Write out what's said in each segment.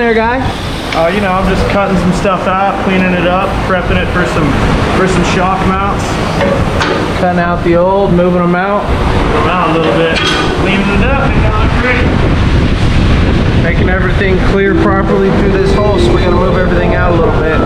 there, guy? You know, I'm just cutting some stuff out, cleaning it up, prepping it for some shock mounts. Cutting out the old, moving them out. Move them out a little bit, cleaning it up, and going great. Making everything clear properly through this hole, so we're gonna move everything out a little bit.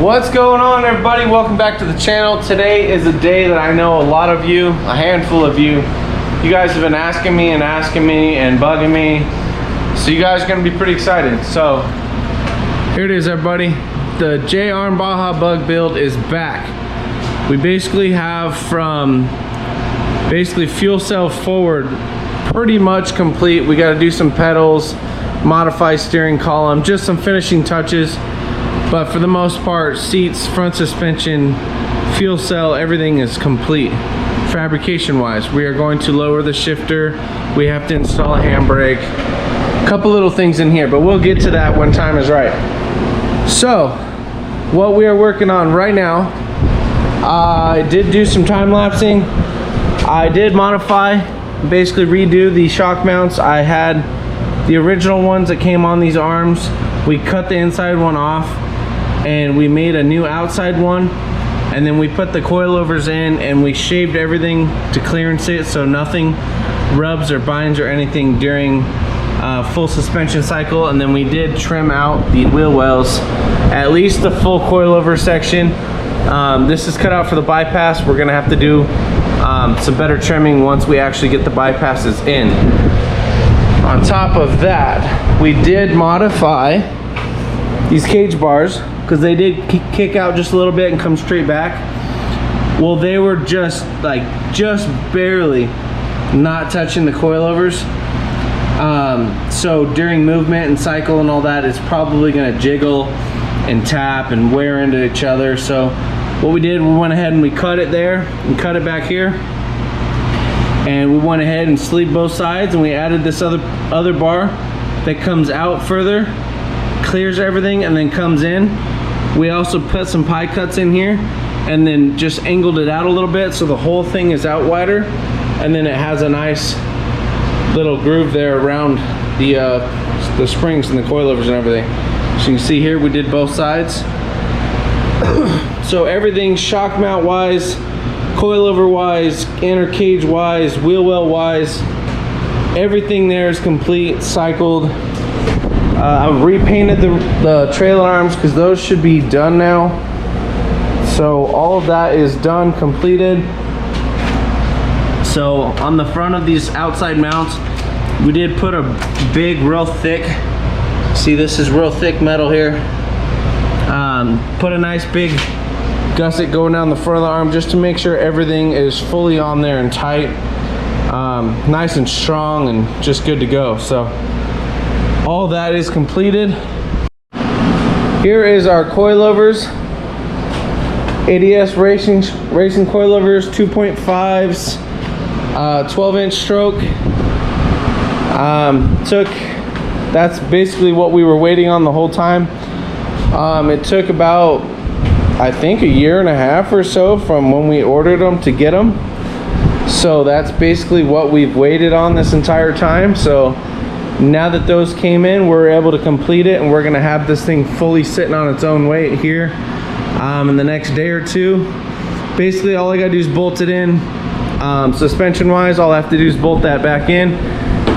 What's going on, everybody? Welcome back to the channel. Today is a day that I know a lot of you, a handful of you guys have been asking me and bugging me. So you guys are gonna be pretty excited. So here it is, everybody. The JArm Baja Bug build is back. We basically have from fuel cell forward pretty much complete. We got to do some pedals, modify steering column, just some finishing touches. But for the most part, seats, front suspension, fuel cell, everything is complete. Fabrication wise, we are going to lower the shifter. We have to install a handbrake. A couple little things in here, but we'll get to that when time is right. So, what we are working on right now, I did do some time lapsing. I did modify, basically redo the shock mounts. I had the original ones that came on these arms. We cut the inside one off and we made a new outside one, and then we put the coilovers in and we shaved everything to clearance it so nothing rubs or binds or anything during full suspension cycle. And then we did trim out the wheel wells, at least the full coilover section. This is cut out for the bypass. We're gonna have to do some better trimming once we actually get the bypasses in. On top of that, we did modify these cage bars because they did kick out just a little bit and come straight back. Well, they were just barely not touching the coilovers. So during movement and cycle and all that, it's probably gonna jiggle and tap and wear into each other. So what we did, we went ahead and we cut it there and cut it back here. And we went ahead and sleeved both sides, and we added this other bar that comes out further, clears everything, and then comes in. We also put some pie cuts in here and then just angled it out a little bit so the whole thing is out wider, and then it has a nice little groove there around the springs and the coilovers and everything. So you can see here we did both sides. So everything shock mount wise, coilover wise, inner cage wise, wheel well wise, everything there is complete, cycled. I repainted the trailer arms because those should be done now. So all of that is done, completed. So on the front of these outside mounts, we did put a big, real thick, see this is real thick metal here. Put a nice big gusset going down the front of the arm just to make sure everything is fully on there and tight, nice and strong and just good to go. So all that is completed. Here is our coilovers, ADS racing coilovers, 2.5s, 12-inch stroke. That's basically what we were waiting on the whole time. It took about, I think, a year and a half or so from when we ordered them to get them. So that's basically what we've waited on this entire time. So now that those came in, we're able to complete it, and we're gonna have this thing fully sitting on its own weight here in the next day or two. Basically, all I gotta do is bolt it in. Suspension wise, all I have to do is bolt that back in.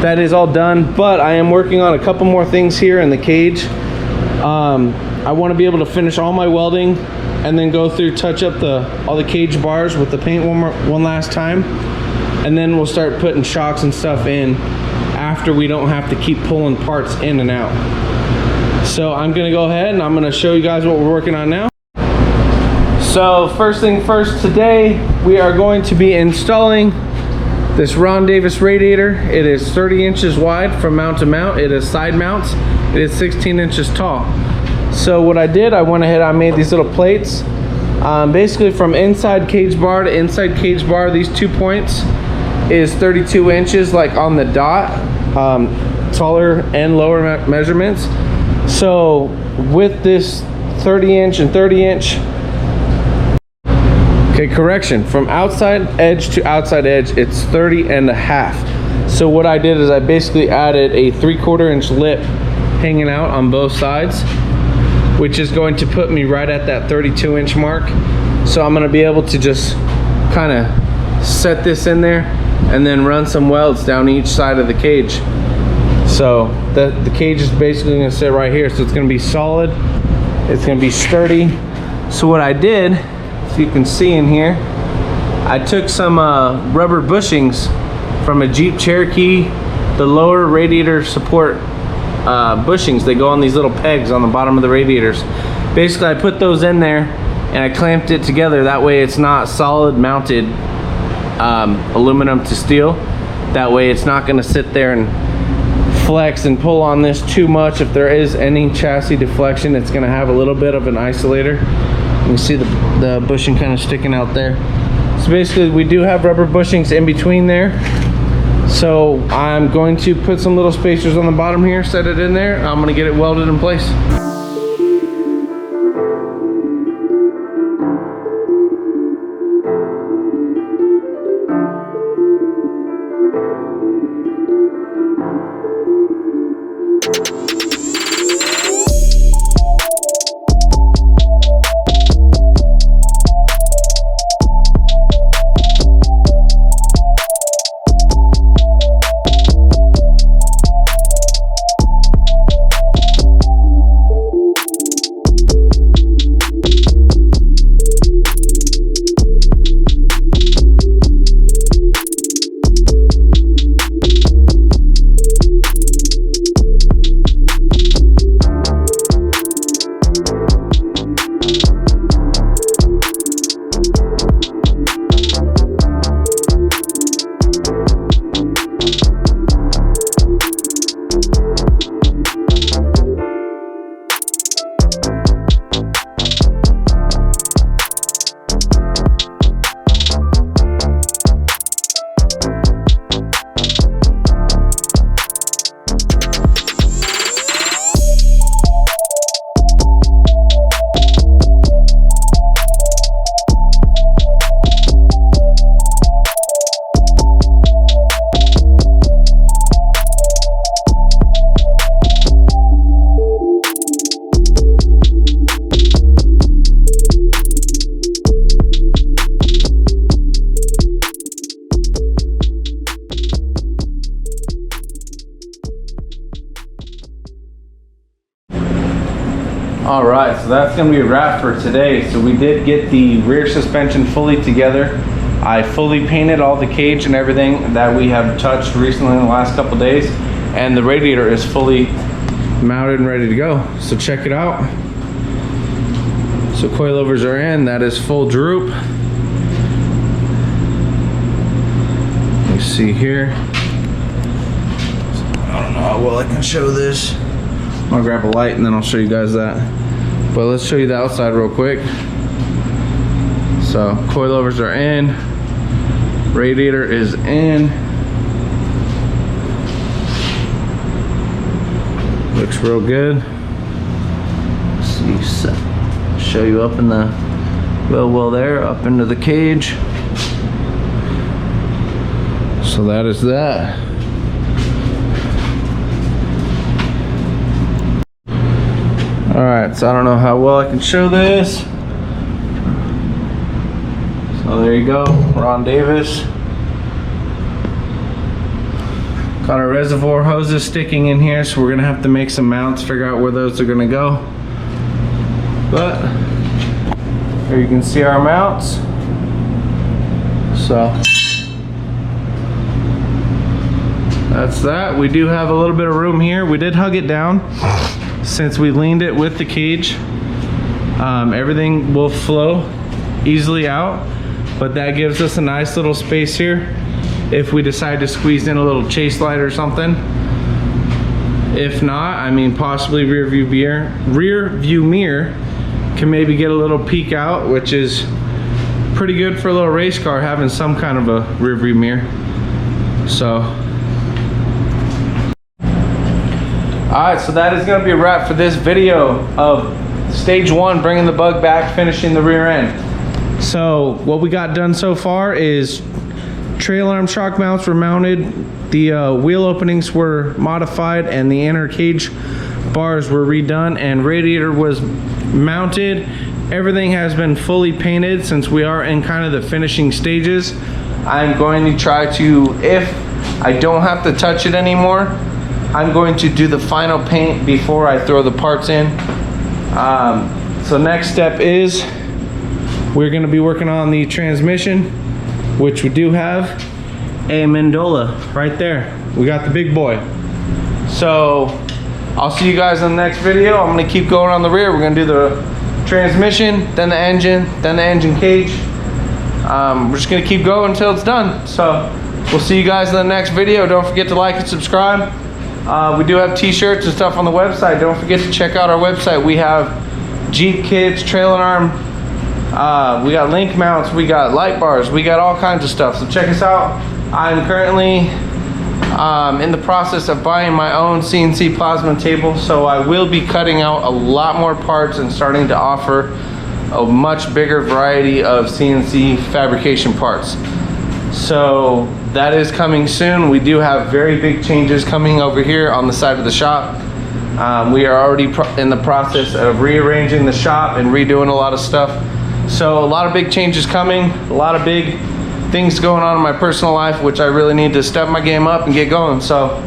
That is all done, but I am working on a couple more things here in the cage. I want to be able to finish all my welding and then go through, touch up all the cage bars with the paint one last time, and then we'll start putting shocks and stuff in after we don't have to keep pulling parts in and out. So I'm gonna go ahead and I'm gonna show you guys what we're working on now. So first thing first, today we are going to be installing this Ron Davis radiator. It is 30 inches wide from mount to mount. It is side mounts. It is 16 inches tall. So what I did, I went ahead, I made these little plates. Basically from inside cage bar to inside cage bar, these 2 points is 32 inches, like on the dot, taller and lower measurements. So with this 30 inch and 30 inch, okay, correction, from outside edge to outside edge, it's 30 and a half. So what I did is I basically added a 3/4 inch lip hanging out on both sides, which is going to put me right at that 32 inch mark. So I'm gonna be able to just kind of set this in there and then run some welds down each side of the cage. So the cage is basically gonna sit right here. So it's gonna be solid, it's gonna be sturdy. So what I did, if you can see in here, I took some rubber bushings from a Jeep Cherokee, the lower radiator support bushings. They go on these little pegs on the bottom of the radiators. Basically, I put those in there and I clamped it together. That way it's not solid mounted aluminum to steel. That way it's not gonna sit there and flex and pull on this too much. If there is any chassis deflection, it's gonna have a little bit of an isolator. You can see the bushing kind of sticking out there. So basically we do have rubber bushings in between there. So I'm going to put some little spacers on the bottom here, set it in there. I'm gonna get it welded in place. All right, so that's gonna be a wrap for today. So we did get the rear suspension fully together. I fully painted all the cage and everything that we have touched recently in the last couple days, and the radiator is fully mounted and ready to go. So check it out. So coilovers are in, that is full droop. You see here. I don't know how well I can show this. I'm gonna grab a light and then I'll show you guys that. But let's show you the outside real quick. So coilovers are in, radiator is in. Looks real good. Let's see, show you up in the well there, up into the cage. So that is that. Alright, so I don't know how well I can show this. So there you go, Ron Davis. Got our reservoir hoses sticking in here, so we're gonna have to make some mounts, figure out where those are gonna go. But here you can see our mounts. So that's that. We do have a little bit of room here. We did hug it down since we leaned it with the cage. Everything will flow easily out, but that gives us a nice little space here if we decide to squeeze in a little chase light or something. If not, I mean, possibly rear view mirror can maybe get a little peek out, which is pretty good for a little race car, having some kind of a rear view mirror. So alright, so that is going to be a wrap for this video of stage 1, bringing the bug back, finishing the rear end. So what we got done so far is trail arm shock mounts were mounted, the wheel openings were modified, and the inner cage bars were redone, and radiator was mounted. Everything has been fully painted since we are in kind of the finishing stages. I'm going to try to, if I don't have to touch it anymore, I'm going to do the final paint before I throw the parts in. So next step is we're going to be working on the transmission, which we do have a Mandola right there. We got the big boy. So I'll see you guys in the next video. I'm going to keep going on the rear. We're going to do the transmission, then the engine cage. We're just going to keep going until it's done. So we'll see you guys in the next video. Don't forget to like and subscribe. We do have t-shirts and stuff on the website. Don't forget to check out our website. We have Jeep kits, trailer arm, we got link mounts, we got light bars, we got all kinds of stuff. So check us out. I'm currently in the process of buying my own CNC plasma table, so I will be cutting out a lot more parts and starting to offer a much bigger variety of CNC fabrication parts. So that is coming soon. We do have very big changes coming over here on the side of the shop. We are already in the process of rearranging the shop and redoing a lot of stuff. So a lot of big changes coming, a lot of big things going on in my personal life, which I really need to step my game up and get going. So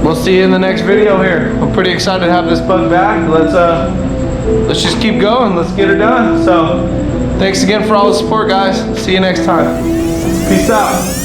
we'll see you in the next video here. I'm pretty excited to have this bug back. Let's just keep going. Let's get her done. So thanks again for all the support, guys. See you next time. Peace out.